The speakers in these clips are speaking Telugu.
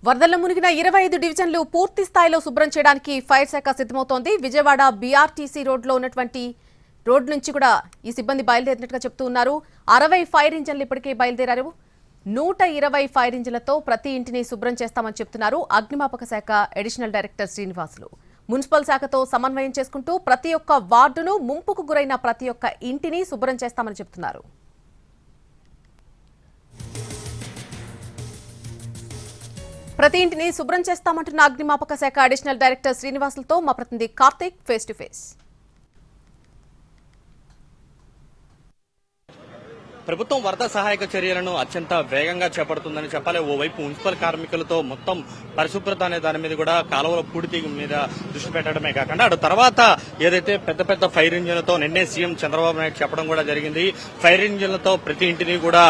వరదల్లో మునిగిన 25 డివిజన్లు పూర్తి స్థాయిలో శుభ్రం చేయడానికి ఫైర్ శాఖ సిద్ధమవుతోంది. విజయవాడ బీఆర్టీసీ రోడ్లో ఉన్నటువంటి రోడ్ నుంచి కూడా ఈ సిబ్బంది బయలుదేరినట్టుగా చెప్తూ ఉన్నారు. 60 ఫైర్ ఇంజన్లు ఇప్పటికే బయలుదేరారు. 120 ఫైర్ ఇంజన్లతో ప్రతి ఇంటిని శుభ్రం చేస్తామని చెప్తున్నారు అగ్నిమాపక శాఖ అడిషనల్ డైరెక్టర్ శ్రీనివాసులు. మున్సిపల్ శాఖతో సమన్వయం చేసుకుంటూ ప్రతి ఒక్క వార్డును ముంపుకు గురైన ప్రతి ఒక్క ఇంటిని శుభ్రం చేస్తామని చెప్తున్నారు. ప్రతి ఇంటిని శుభ్రం చేస్తామంటున్న అగ్నిమాపక శాఖ అడిషనల్ డైరెక్టర్ శ్రీనివాసులతో మా ప్రతినిధి కార్తిక్ ఫేస్ టు ఫేస్. ప్రభుత్వం వరద సహాయక చర్యలను అత్యంత వేగంగా చేపడుతుందని చెప్పాలి. ఓవైపు మున్సిపల్ కార్మికులతో మొత్తం పరిశుభ్రత అనే దాని మీద కూడా కాలువల పూడితి మీద దృష్టి పెట్టడమే కాకుండా అటు తర్వాత ఏదైతే పెద్ద పెద్ద ఫైర్ ఇంజిన్లతో నిన్నే సీఎం చంద్రబాబు నాయుడు చెప్పడం కూడా జరిగింది. ఫైర్ ఇంజిన్లతో ప్రతి ఇంటిని కూడా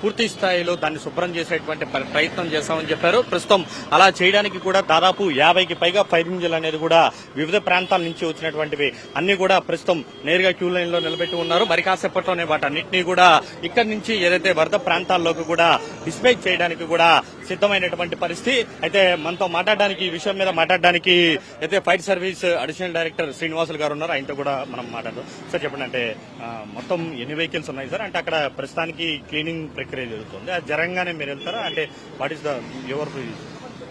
పూర్తి స్థాయిలో దాన్ని శుభ్రం చేసేటువంటి ప్రయత్నం చేస్తామని చెప్పారు. ప్రస్తుతం అలా చేయడానికి కూడా దాదాపు 50కి పైగా ఫైర్ ఇంజిన్లు అనేది కూడా వివిధ ప్రాంతాల నుంచి వచ్చినటువంటివి అన్ని కూడా ప్రస్తుతం నేరుగా క్యూ లైన్ లో నిలబెట్టి ఉన్నారు. మరి కాసేపట్లోనే వాటన్నింటినీ కూడా ఇక్కడి నుంచి ఏదైతే వరద ప్రాంతాల్లోకి కూడా డిస్పాచ్ చేయడానికి కూడా సిద్ధమైనటువంటి పరిస్థితి. అయితే మనతో మాట్లాడడానికి ఈ విషయం మీద మాట్లాడడానికి అయితే fire service additional director Srinivasulu గారు ఉన్నారు. ఆయనతో కూడా మనం మాట్లాడదాం. సార్ చెప్పండి, అంటే మొత్తం ఎన్ని వెహికల్స్ ఉన్నాయి సార్? అంటే అక్కడ ప్రస్తుతానికి క్లీనింగ్ ప్రక్రియ జరుగుతుంది, అది జరగగానే మీరు వెళ్తారా? అంటే వాట్ ఈస్ ద యువర్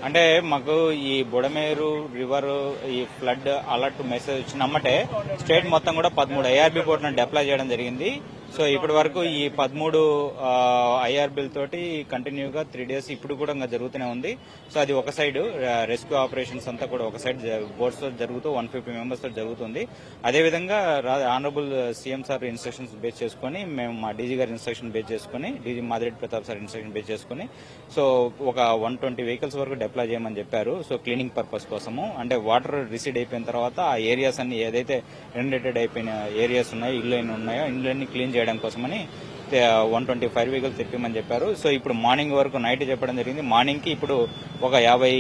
అంటే మాకు ఈ బుడమేరు రివర్ ఈ ఫ్లడ్ అలర్ట్ మెసేజ్ వచ్చినమ్మటే స్టేట్ మొత్తం కూడా 13 ఐఆర్బీ బోట్లను డిప్లాయ్ చేయడం జరిగింది. సో ఇప్పటి వరకు ఈ 13 ఐఆర్బీల తోటి కంటిన్యూగా 3 days ఇప్పుడు కూడా ఇంకా జరుగుతూనే ఉంది. సో అది ఒక సైడ్ రెస్క్యూ ఆపరేషన్స్ అంతా కూడా ఒక సైడ్ బోట్స్ తో జరుగుతూ 150 మెంబర్స్ తో జరుగుతుంది. అదేవిధంగా honourable CM sir instructions base చేసుకుని మేము మా డీజీ గారి ఇన్స్ట్రక్షన్ బేస్ చేసుకుని DG Madireddy Pratap sir instruction base చేసుకుని సో ఒక 120 వెహికల్స్ వరకు డిప్లాయ్ చేయమని చెప్పారు. సో క్లీనింగ్ పర్పస్ కోసము, అంటే వాటర్ రిసీడ్ అయిపోయిన తర్వాత ఆ ఏరియాస్ అన్ని ఏదైతే ఇన్డేటెడ్ అయిపోయిన ఏరియాస్ ఉన్నాయో ఇల్లు ఉన్నాయో ఇళ్ళన్నీ క్లీన్ చేయడం కోసమని 125 వెహికల్స్ తెప్పిమని చెప్పారు. సో ఇప్పుడు మార్నింగ్ వరకు నైట్ చెప్పడం జరిగింది. మార్నింగ్ కి ఇప్పుడు ఒక 50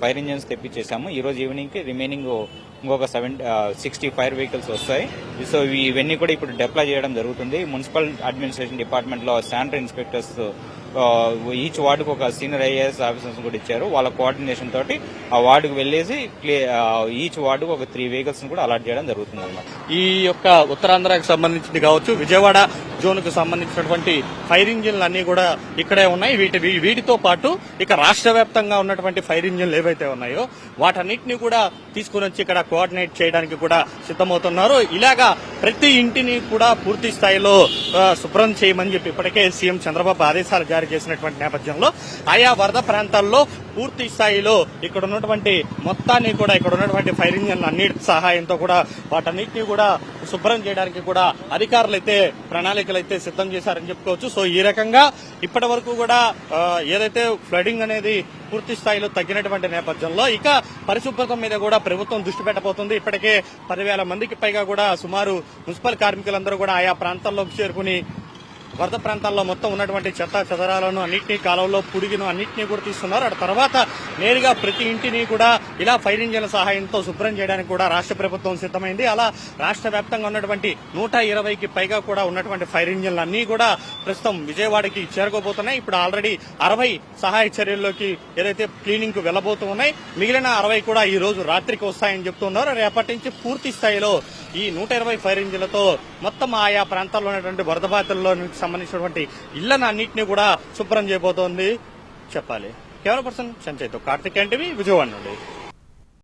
ఫైర్ ఇంజిన్స్ తెప్పించేసాము. ఈ రోజు ఈవినింగ్ కి రిమైనింగ్ ఇంకొక 60 ఫైర్ వెహికల్స్ వస్తాయి. సో ఇవన్నీ కూడా ఇప్పుడు డిప్లాయ్ చేయడం జరుగుతుంది. మున్సిపల్ అడ్మినిస్ట్రేషన్ డిపార్ట్మెంట్ లో శానిటరీ ఇన్స్పెక్టర్స్ ఈచ్ వార్డుకు ఒక సీనియర్ ఐఏఎస్ ఆఫీసర్స్ కూడా ఇచ్చారు. వాళ్ళ కోఆర్డినేషన్ తోటి ఆ వార్డుకు వెళ్లేసి ఈచ్ వార్డుకు ఒక 3 వెహికల్స్ కూడా అలాట్ చేయడం జరుగుతుంది అన్నమాట. ఈ యొక్క ఉత్తరాంధ్రకు సంబంధించింది కావచ్చు, విజయవాడ జోన్ కు సంబంధించినటువంటి ఫైర్ ఇంజిన్లు అన్ని కూడా ఇక్కడే ఉన్నాయి. వీటితో పాటు ఇక రాష్ట్ర వ్యాప్తంగా ఉన్నటువంటి ఫైర్ ఇంజిన్లు ఏవైతే ఉన్నాయో వాటన్నిటిని కూడా తీసుకుని వచ్చి ఇక్కడ కోఆర్డినేట్ చేయడానికి కూడా సిద్ధమవుతున్నారు. ఇలాగా ప్రతి ఇంటిని కూడా పూర్తి స్థాయిలో శుభ్రం చేయమని చెప్పి ఇప్పటికే సీఎం చంద్రబాబు ఆదేశాలు జారీ చేసినటువంటి నేపథ్యంలో ఆయా వరద ప్రాంతాల్లో పూర్తి స్థాయిలో ఇక్కడ ఉన్నటువంటి మొత్తాన్ని కూడా ఇక్కడ ఉన్నటువంటి ఫైర్ ఇంజిన్ల అన్నిటి సహాయంతో కూడా వాటన్నిటిని కూడా శుభ్రం చేయడానికి కూడా అధికారులు అయితే ప్రణాళికలు అయితే సిద్ధం చేశారని చెప్పుకోవచ్చు. సో ఈ రకంగా ఇప్పటి వరకు కూడా ఏదైతే ఫ్లడింగ్ అనేది పూర్తి స్థాయిలో తగ్గినటువంటి నేపథ్యంలో ఇక పరిశుభ్రత మీద కూడా ప్రభుత్వం దృష్టి పెట్టబోతుంది. ఇప్పటికే 10,000 మందికి పైగా కూడా సుమారు మున్సిపల్ కార్మికులందరూ కూడా ఆయా ప్రాంతాల్లోకి చేరుకుని వరద ప్రాంతాల్లో మొత్తం ఉన్నటువంటి చెత్త చెదరాలను అన్నింటినీ కాలంలో పుడిగిను అన్నింటినీ కూడా తీస్తున్నారు. ఆ తర్వాత నేరుగా ప్రతి ఇంటిని కూడా ఇలా ఫైర్ ఇంజిన్ల సహాయంతో శుభ్రం చేయడానికి కూడా రాష్ట్ర ప్రభుత్వం సిద్ధమైంది. అలా రాష్ట్ర వ్యాప్తంగా ఉన్నటువంటి 120కి పైగా కూడా ఉన్నటువంటి ఫైర్ ఇంజిన్లు అన్ని కూడా ప్రస్తుతం విజయవాడకి చేరుకోబోతున్నాయి. ఇప్పుడు ఆల్రెడీ 60 సహాయ చర్యల్లోకి ఏదైతే క్లీనింగ్ కు వెళ్లబోతూ ఉన్నాయి. మిగిలిన 60 కూడా ఈ రోజు రాత్రికి వస్తాయని చెప్తున్నారు. రేపటి నుంచి పూర్తి స్థాయిలో ఈ 120 ఫైర్ ఇంజిన్లతో మొత్తం ఆయా ప్రాంతాల్లో ఉన్నటువంటి వరద బాధితుల్లో సంబంధించినటువంటి ఇళ్లను అన్నింటినీ కూడా శుభ్రం చేయబోతోంది చెప్పాలి. కెమెరా పర్సన్ సంజయ్తో కార్తిక్ ఎన్టీవీ విజయవాడ నుండి.